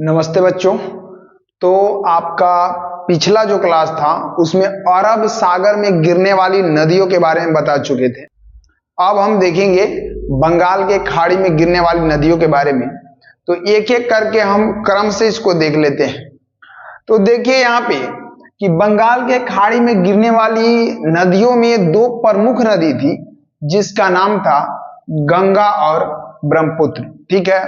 नमस्ते बच्चों। तो आपका पिछला जो क्लास था उसमें अरब सागर में गिरने वाली नदियों के बारे में बता चुके थे। अब हम देखेंगे बंगाल के खाड़ी में गिरने वाली नदियों के बारे में। तो एक एक करके हम क्रम से इसको देख लेते हैं। तो देखिए यहाँ पे कि बंगाल के खाड़ी में गिरने वाली नदियों में दो प्रमुख नदी थी जिसका नाम था गंगा और ब्रह्मपुत्र। ठीक है,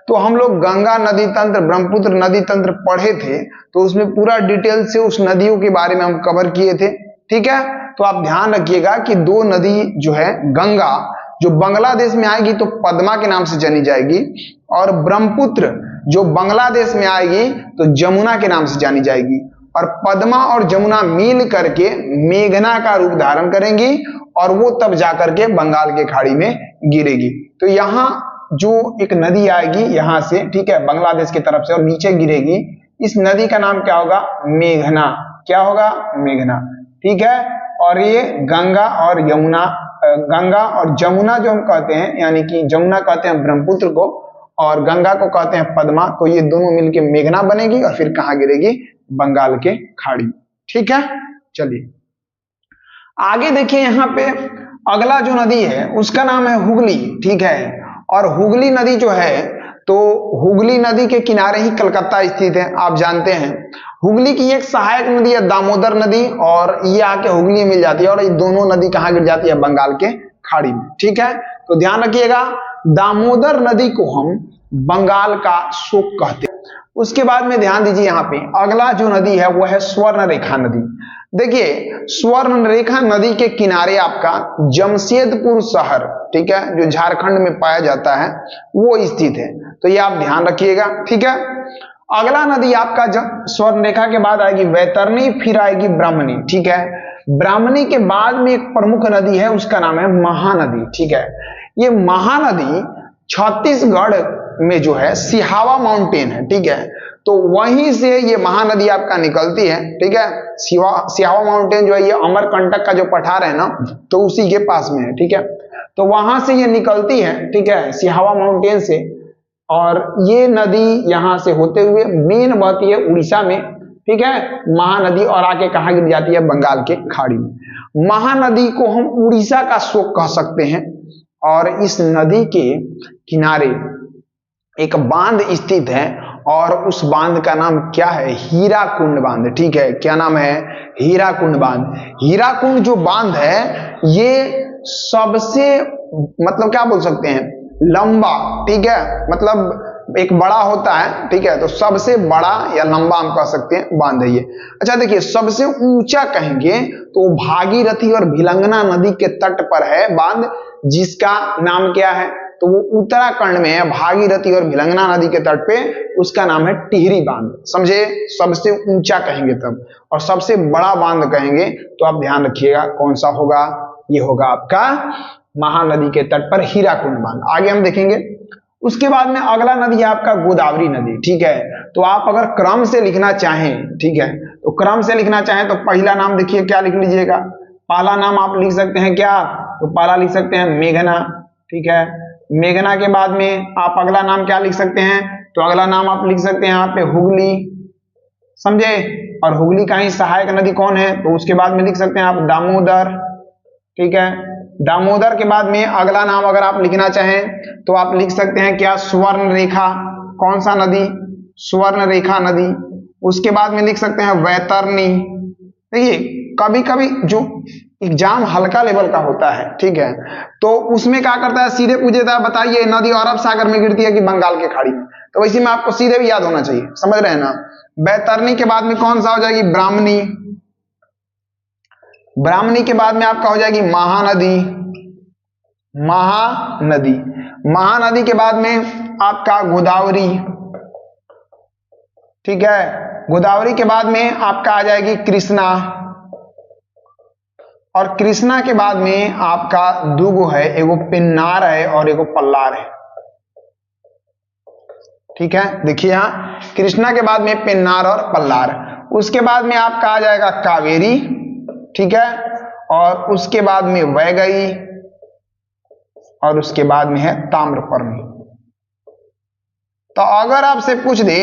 तो हम लोग गंगा नदी तंत्र, ब्रह्मपुत्र नदी तंत्र पढ़े थे, तो उसमें पूरा डिटेल से उस नदियों के बारे में हम कवर किए थे। ठीक है, तो आप ध्यान रखिएगा कि दो नदी जो है, गंगा जो बांग्लादेश में आएगी तो पद्मा के नाम से जानी जाएगी, और ब्रह्मपुत्र जो बांग्लादेश में आएगी तो जमुना के नाम से जानी जाएगी। और पद्मा और जमुना मिल करके मेघना का रूप धारण करेंगी और वो तब जाकर के बंगाल के खाड़ी में गिरेगी। तो यहाँ जो एक नदी आएगी यहाँ से, ठीक है, बांग्लादेश की तरफ से, और नीचे गिरेगी, इस नदी का नाम क्या होगा? मेघना। क्या होगा? मेघना। ठीक है, और ये गंगा और यमुना, गंगा और जमुना जो हम कहते हैं, यानी कि जमुना कहते हैं ब्रह्मपुत्र को और गंगा को कहते हैं पद्मा, तो ये दोनों मिलके मेघना बनेगी और फिर कहाँ गिरेगी? बंगाल के खाड़ी। ठीक है, चलिए आगे देखिए। यहाँ पे अगला जो नदी है उसका नाम है हुगली। ठीक है, और हुगली नदी जो है, तो हुगली नदी के किनारे ही कलकत्ता स्थित है, आप जानते हैं। हुगली की एक सहायक नदी है दामोदर नदी, और ये आके हुगली मिल जाती है, और ये दोनों नदी कहाँ गिर जाती है? बंगाल के खाड़ी में। ठीक है, तो ध्यान रखिएगा, दामोदर नदी को हम बंगाल का शोक कहते हैं। उसके बाद में ध्यान दीजिए, यहाँ पे अगला जो नदी है वो है स्वर्ण रेखा नदी। देखिए, स्वर्ण रेखा नदी के किनारे आपका जमशेदपुर शहर, ठीक है, जो झारखंड में पाया जाता है, वो स्थित है। तो ये आप ध्यान रखिएगा। ठीक है, अगला नदी आपका स्वर्ण रेखा के बाद आएगी वैतरणी, फिर आएगी ब्राह्मणी। ठीक है, ब्राह्मणी के बाद में एक प्रमुख नदी है, उसका नाम है महानदी। ठीक है, ये महानदी छत्तीसगढ़ में जो है सिहावा माउंटेन है। ठीक है, तो वहीं से ये महानदी आपका निकलती है। ठीक है, सिहावा माउंटेन जो है, ये अमरकंटक का जो पठार है ना, तो उसी के पास में है। ठीक है, तो वहां से ये निकलती है, ठीक है, सिहावा माउंटेन से, और ये नदी यहां से होते हुए मेन बहती है उड़ीसा में। ठीक है, महानदी, और आके कहाँ गिर जाती है? बंगाल के खाड़ी में। महानदी को हम उड़ीसा का शोक कह सकते हैं, और इस नदी के किनारे एक बांध स्थित है, और उस बांध का नाम क्या है? हीराकुंड बांध। ठीक है, क्या नाम है? हीराकुंड बांध। हीराकुंड जो बांध है, ये सबसे, मतलब क्या बोल सकते हैं, लंबा, ठीक है, मतलब एक बड़ा होता है, ठीक है, तो सबसे बड़ा या लंबा हम कह सकते हैं बांध है ये। अच्छा देखिए, सबसे ऊंचा कहेंगे तो भागीरथी और भिलंगना नदी के तट पर है बांध, जिसका नाम क्या है? तो वो उत्तराखंड में है, भागीरथी और भिलंगना नदी के तट पे, उसका नाम है टिहरी बांध। समझे? सबसे ऊंचा कहेंगे तब, और सबसे बड़ा बांध कहेंगे तो आप ध्यान रखिएगा कौन सा होगा? ये होगा आपका महानदी के तट पर हीराकुंड बांध। आगे हम देखेंगे। उसके बाद में अगला नदी है आपका गोदावरी नदी। ठीक है, तो आप अगर क्रम से लिखना चाहें, ठीक है, तो क्रम से लिखना चाहें तो पहला नाम देखिए क्या लिख लीजिएगा। पहला नाम आप लिख सकते हैं क्या? तो पहला लिख सकते हैं मेघना। ठीक है, मेघना के बाद में आप अगला नाम क्या लिख सकते हैं? तो अगला नाम आप लिख सकते हैं यहाँ पे हुगली। समझे? और हुगली का ही सहायक नदी कौन है? तो उसके बाद में लिख सकते हैं आप दामोदर। ठीक है, दामोदर के बाद में अगला नाम अगर आप लिखना चाहें तो आप लिख सकते हैं क्या? स्वर्ण रेखा। कौन सा नदी? स्वर्ण रेखा नदी। उसके बाद में लिख सकते हैं वैतरणी। देखिए, कभी कभी जो एग्जाम हल्का लेवल का होता है, ठीक है, तो उसमें क्या करता है, सीधे पूछ देता है बताइए नदी अरब सागर में गिरती है कि बंगाल के खाड़ी में। तो इसी में आपको सीधे भी याद होना चाहिए, समझ रहे हैं ना। वैतरणी के बाद में कौन सा हो जाएगी? ब्राह्मणी। ब्राह्मणी के बाद में आपका हो जाएगी महानदी। महानदी। महानदी के बाद में आपका गोदावरी। ठीक है, गोदावरी के बाद में आपका आ जाएगी कृष्णा, और कृष्णा के बाद में आपका दूगो है, एगो पिन्नार है और एगो पल्लार है। ठीक है, देखिए यहां कृष्णा के बाद में पिन्नार और पल्लार। उसके बाद में आपका आ जाएगा कावेरी। ठीक है, और उसके बाद में वैगई, और उसके बाद में है ताम्रपर्णी। तो अगर आपसे पूछ दे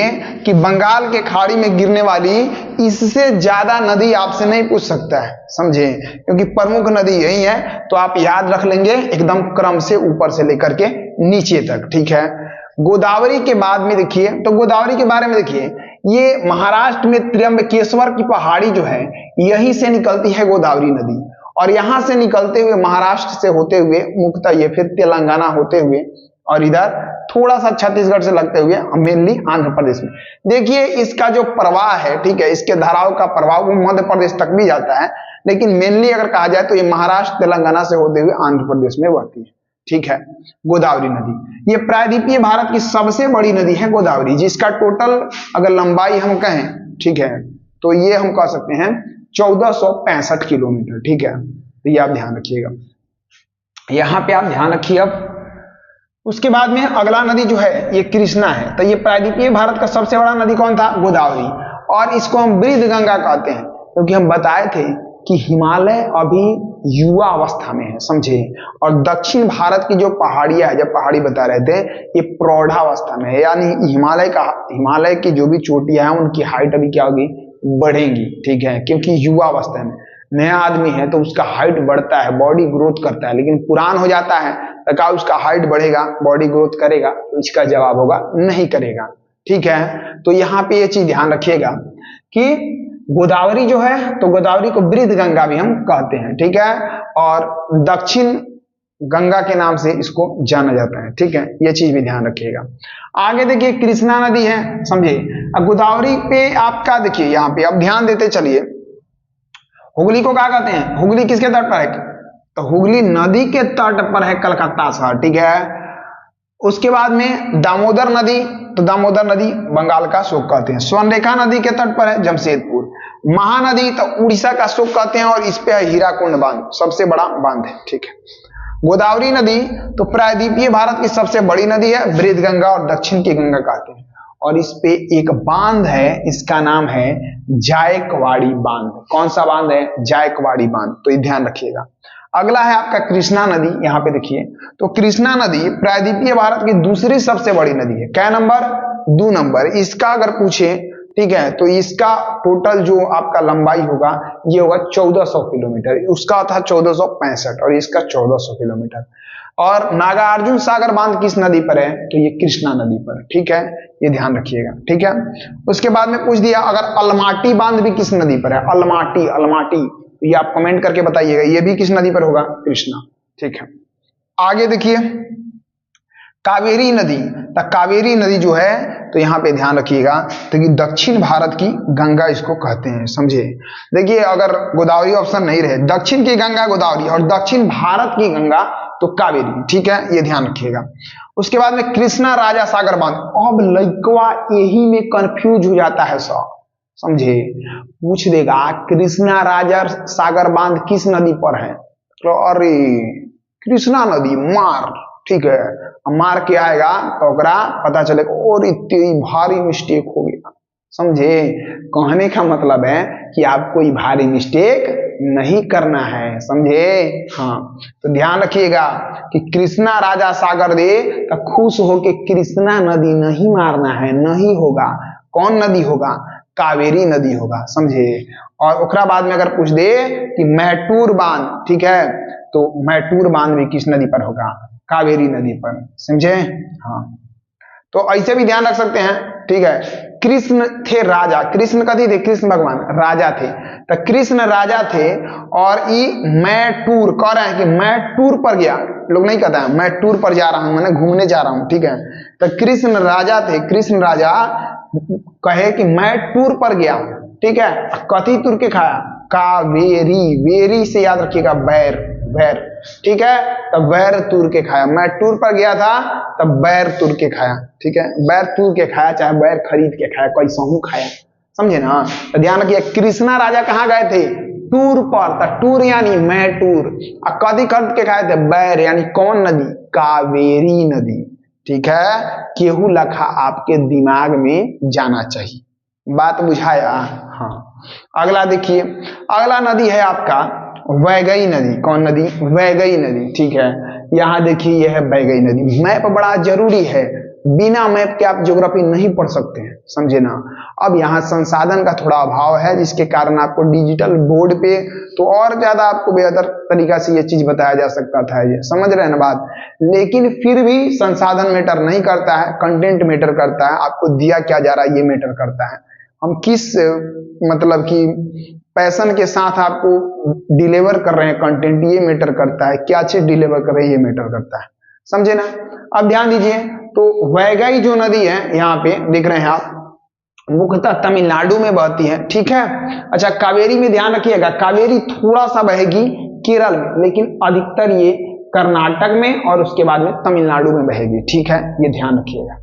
कि बंगाल के खाड़ी में गिरने वाली इससे ज्यादा नदी आपसे नहीं पूछ सकता है, समझे, क्योंकि प्रमुख नदी यही है। तो आप याद रख लेंगे एकदम क्रम से ऊपर से लेकर के नीचे तक, ठीक है। गोदावरी के बाद में देखिए, तो गोदावरी के बारे में देखिए, ये महाराष्ट्र में त्र्यंबकेश्वर की पहाड़ी जो है यहीं से निकलती है गोदावरी नदी, और यहां से निकलते हुए महाराष्ट्र से होते हुए मुख्यतः ये फिर तेलंगाना होते हुए और इधर थोड़ा सा छत्तीसगढ़ से लगते हुए मेनली आंध्र प्रदेश में। देखिए इसका जो प्रवाह है, ठीक है, इसके धाराओं का प्रभाव वो मध्य प्रदेश तक भी जाता है, लेकिन मेनली अगर कहा जाए तो ये महाराष्ट्र तेलंगाना से होते हुए आंध्र प्रदेश में बहती है, ठीक है, गोदावरी नदी। ये प्रायद्वीपीय भारत की सबसे बड़ी नदी है गोदावरी, जिसका टोटल अगर लंबाई हम कहें, ठीक है, तो ये हम कह सकते हैं 1465 किलोमीटर, ठीक है। तो ये आप ध्यान रखिएगा, यहां पे आप ध्यान रखिए। अब उसके बाद में अगला नदी जो है ये कृष्णा है। तो ये प्रायद्वीपीय भारत का सबसे बड़ा नदी कौन था? गोदावरी, और इसको हम वृद्ध गंगा कहते हैं, क्योंकि हम बताए थे कि हिमालय अभी युवा अवस्था में है, समझे, और दक्षिण भारत की जो पहाड़ियां है, जब पहाड़ी बता रहे थे, ये प्रौढ़ावस्था में है, यानी हिमालय की जो भी चोटियां हैं उनकी हाइट अभी क्या होगी? बढ़ेंगी, ठीक है, क्योंकि युवा अवस्था में नया आदमी है तो उसका हाइट बढ़ता है, बॉडी ग्रोथ करता है, लेकिन पुरान हो जाता है तो क्या उसका हाइट बढ़ेगा, बॉडी ग्रोथ करेगा? तो इसका जवाब होगा नहीं करेगा, ठीक है। तो यहाँ पे ये चीज ध्यान रखिएगा कि गोदावरी जो है, तो गोदावरी को वृद्ध गंगा भी हम कहते हैं, ठीक है, और दक्षिण गंगा के नाम से इसको जाना जाता है, ठीक है, ये चीज भी ध्यान रखिएगा। आगे देखिए कृष्णा नदी है, समझे। अब गोदावरी पे आपका देखिए यहाँ पे अब ध्यान देते चलिए, हुगली को क्या कहते हैं? हुगली किसके तट पर है? तो हुगली नदी के तट पर है कलकत्ता शहर, ठीक है। उसके बाद में दामोदर नदी, तो दामोदर नदी बंगाल का शोक कहते हैं। स्वर्णरेखा नदी के तट पर है जमशेदपुर। महानदी तो उड़ीसा का शोक कहते हैं, और इस पे है हीराकुंड बांध, सबसे बड़ा बांध है, ठीक है। गोदावरी नदी तो प्रायद्वीपीय भारत की सबसे बड़ी नदी है, वृद्ध गंगा और दक्षिण की गंगा कहते हैं, और इस पे एक बांध है, इसका नाम है जायकवाड़ी बांध। कौन सा बांध है? जायकवाड़ी बांध, तो ये ध्यान रखिएगा। अगला है आपका कृष्णा नदी, यहाँ पे देखिए, तो कृष्णा नदी प्रायद्वीपीय भारत की दूसरी सबसे बड़ी नदी है। क्या नंबर? 2 नंबर। इसका अगर पूछे, ठीक है, तो इसका टोटल जो आपका लंबाई होगा ये होगा 1400 किलोमीटर, उसका था 1465 और इसका 1400 किलोमीटर। और नागार्जुन सागर बांध किस नदी पर है? तो ये कृष्णा नदी पर, ठीक है, ये ध्यान रखिएगा, ठीक है। उसके बाद में पूछ दिया अगर अलमाटी बांध भी किस नदी पर है? अलमाटी, अलमाटी, तो ये आप कमेंट करके बताइएगा, ये भी किस नदी पर होगा? कृष्णा, ठीक है। आगे देखिए कावेरी नदी, तो कावेरी नदी जो है, तो यहाँ पे ध्यान रखिएगा, तो कि दक्षिण भारत की गंगा इसको कहते हैं, समझे। देखिए अगर गोदावरी ऑप्शन नहीं रहे, दक्षिण की गंगा गोदावरी और दक्षिण भारत की गंगा तो कावेरी, ठीक है, ये ध्यान रखिएगा। उसके बाद में कृष्णा राजा सागर बांध। अब लइकवा यही में कंफ्यूज हो जाता है सब, समझे, पूछ देगा कृष्णा राजा सागर बांध किस नदी पर है? तो अरे कृष्णा नदी मार, ठीक है, मार के आएगा तो पता चलेगा और इतनी भारी मिस्टेक हो गया, समझे। कहने का मतलब है कि आपको ये भारी मिस्टेक नहीं करना है, समझे। हाँ, तो ध्यान रखिएगा कि कृष्णा राजा सागर दे तो खुश होके कृष्णा नदी नहीं मारना है, नहीं होगा। कौन नदी होगा? कावेरी नदी होगा, समझे। और ओकरा बाद में अगर पूछ दे कि मैटूर बांध, ठीक है, तो मैटूर बांध भी किस नदी पर होगा? कावेरी नदी पर, समझे। हाँ, तो ऐसे भी ध्यान रख सकते हैं, ठीक है। कृष्ण थे राजा, कृष्ण कथी थे? कृष्ण भगवान राजा थे, तो कृष्ण राजा थे और मैं टूर कह रहे हैं कि मैं टूर पर गया, लोग नहीं कहता है मैं टूर पर जा रहा हूं, मैंने घूमने जा रहा हूं, ठीक है। तो कृष्ण राजा थे, कृष्ण राजा कहे कि मैं टूर पर गया, ठीक है। कथी तुर के खाया? कावेरी, वेरी से याद रखिएगा, बैर, बैर, ठीक है, तब बैर तूर के खाया। मैं टूर पर गया था तब बैर तूर के खाया, ठीक है, बैर तूर के खाया, चाहे बैर खरीद के खाया, कोई सहू खाया, समझे ना। तो ध्यान रखिए कृष्णा राजा कहाँ गए थे? टूर पर, तो टूर यानी मैं टूर, कदी खरीद के खाए थे? बैर, यानी कौन नदी? कावेरी नदी, ठीक है। केहू लखा आपके दिमाग में जाना चाहिए, बात बुझाया। हाँ, अगला देखिए, अगला नदी है आपका वैगई नदी। कौन नदी? वैगई नदी, ठीक है। यहाँ देखिए यह है वैगई नदी। मैप बड़ा जरूरी है, बिना मैप के आप ज्योग्राफी नहीं पढ़ सकते हैं, समझे ना। अब यहाँ संसाधन का थोड़ा अभाव है, जिसके कारण आपको डिजिटल बोर्ड पे तो और ज्यादा आपको बेहतर तरीका से ये चीज बताया जा सकता था, ये समझ रहे हैं ना बात। लेकिन फिर भी संसाधन मैटर नहीं करता है, कंटेंट मैटर करता है। आपको दिया क्या जा रहा है ये मैटर करता है। हम किस मतलब कि पैशन के साथ आपको डिलीवर कर रहे हैं कंटेंट, ये मैटर करता है। क्या चीज डिलीवर कर रहे हैं ये मैटर करता है, समझे ना। अब ध्यान दीजिए, तो वैगई जो नदी है यहाँ पे देख रहे हैं आप, मुख्यतः तमिलनाडु में बहती है, ठीक है। अच्छा, कावेरी में ध्यान रखिएगा, कावेरी थोड़ा सा बहेगी केरल में, लेकिन अधिकतर ये कर्नाटक में और उसके बाद में तमिलनाडु में बहेगी, ठीक है, ये ध्यान रखिएगा।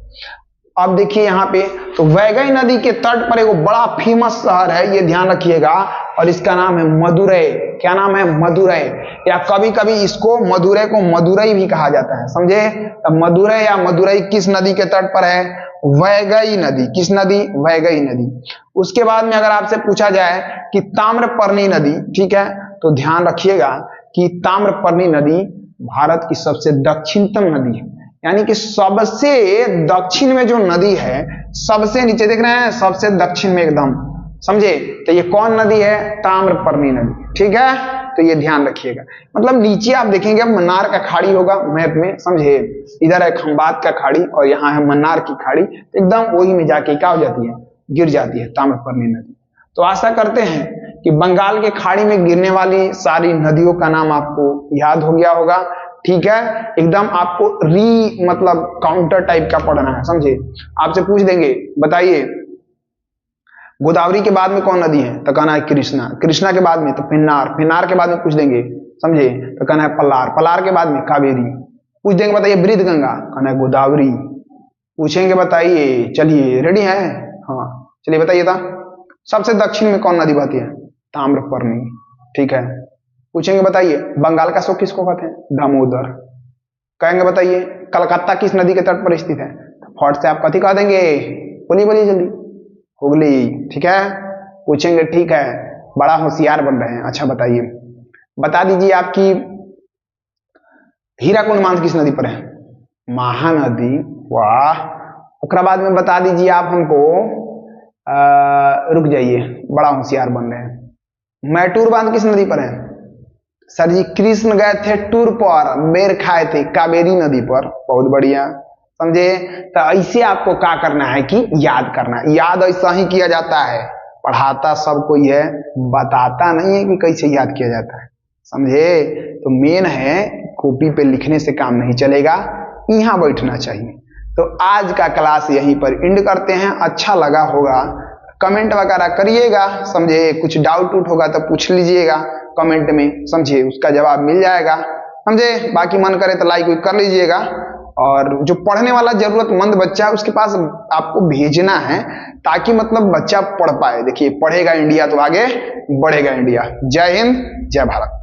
अब देखिए यहाँ पे, तो वैगई नदी के तट पर एक बड़ा फेमस शहर है, ये ध्यान रखिएगा, और इसका नाम है मदुरै। क्या नाम है? मदुरै, या कभी कभी इसको मदुरै को मदुरई भी कहा जाता है, समझे। तो मदुरै या मदुरई किस नदी के तट पर है? वैगई नदी। किस नदी? वैगई नदी। उसके बाद में अगर आपसे पूछा जाए कि ताम्रपर्णी नदी, ठीक है, तो ध्यान रखिएगा कि ताम्रपर्णी नदी भारत की सबसे दक्षिणतम नदी है, यानी कि सबसे दक्षिण में जो नदी है, सबसे नीचे देख रहे हैं, सबसे दक्षिण में एकदम, समझे। तो ये कौन नदी है? ताम्रपर्णी नदी, ठीक है। तो ये ध्यान रखिएगा। मतलब नीचे आप देखेंगे मन्नार का खाड़ी होगा मैप में, समझे। इधर है खंबात का खाड़ी और यहाँ है मन्नार की खाड़ी, एकदम वही में जाके क्या हो जाती है? गिर जाती है ताम्रपर्णी नदी। तो आशा करते हैं कि बंगाल के खाड़ी में गिरने वाली सारी नदियों का नाम आपको याद हो गया होगा, ठीक है। एकदम आपको मतलब काउंटर टाइप का पढ़ना है, समझे। आपसे पूछ देंगे, बताइए गोदावरी के बाद में कौन नदी है? तो कहना है कृष्णा। कृष्णा के बाद में तो पेन्नार। पेन्नार के बाद में पूछ देंगे, समझे, तो कहना है पल्लार। पल्लार के बाद में कावेरी। पूछ देंगे बताइए बृहद गंगा, कहना है गोदावरी। पूछेंगे बताइए, चलिए रेडी है? हाँ चलिए बताइए था सबसे दक्षिण में कौन नदी बहती है? ताम्रपर्णी, ठीक है। पूछेंगे बताइए बंगाल का शोक किसको कहते हैं? दामोदर। कहेंगे बताइए कलकत्ता किस नदी के तट पर स्थित है? फट से आप कथी कह देंगे? बोलिए बोलिए जल्दी। हुगली, ठीक है। पूछेंगे ठीक है, बड़ा होशियार बन रहे हैं। अच्छा बताइए, बता दीजिए आपकी हीराकुंड बांध किस नदी पर है? महानदी, वाह। उसके बाद में बता दीजिए आप हमको, रुक जाइए, बड़ा होशियार बन रहे हैं। मैटूर बांध किस नदी पर है? सर जी कृष्ण गए थे टूर पर, बेर खाए थे कावेरी नदी पर। बहुत बढ़िया, समझे। तो ऐसे आपको क्या करना है कि याद करना है। याद ऐसा ही किया जाता है, पढ़ाता सब कोई है, बताता नहीं है कि कैसे याद किया जाता है, समझे। तो मेन है कॉपी पे लिखने से काम नहीं चलेगा, यहाँ बैठना चाहिए। तो आज का क्लास यहीं पर एंड करते हैं। अच्छा लगा होगा कमेंट वगैरह करिएगा, समझे। कुछ डाउट उट होगा तो पूछ लीजिएगा कमेंट में, समझे, उसका जवाब मिल जाएगा, समझे। बाकी मन करे तो लाइक कर लीजिएगा। और जो पढ़ने वाला जरूरतमंद बच्चा है उसके पास आपको भेजना है, ताकि मतलब बच्चा पढ़ पाए। देखिए पढ़ेगा इंडिया तो आगे बढ़ेगा इंडिया। जय हिंद, जय भारत।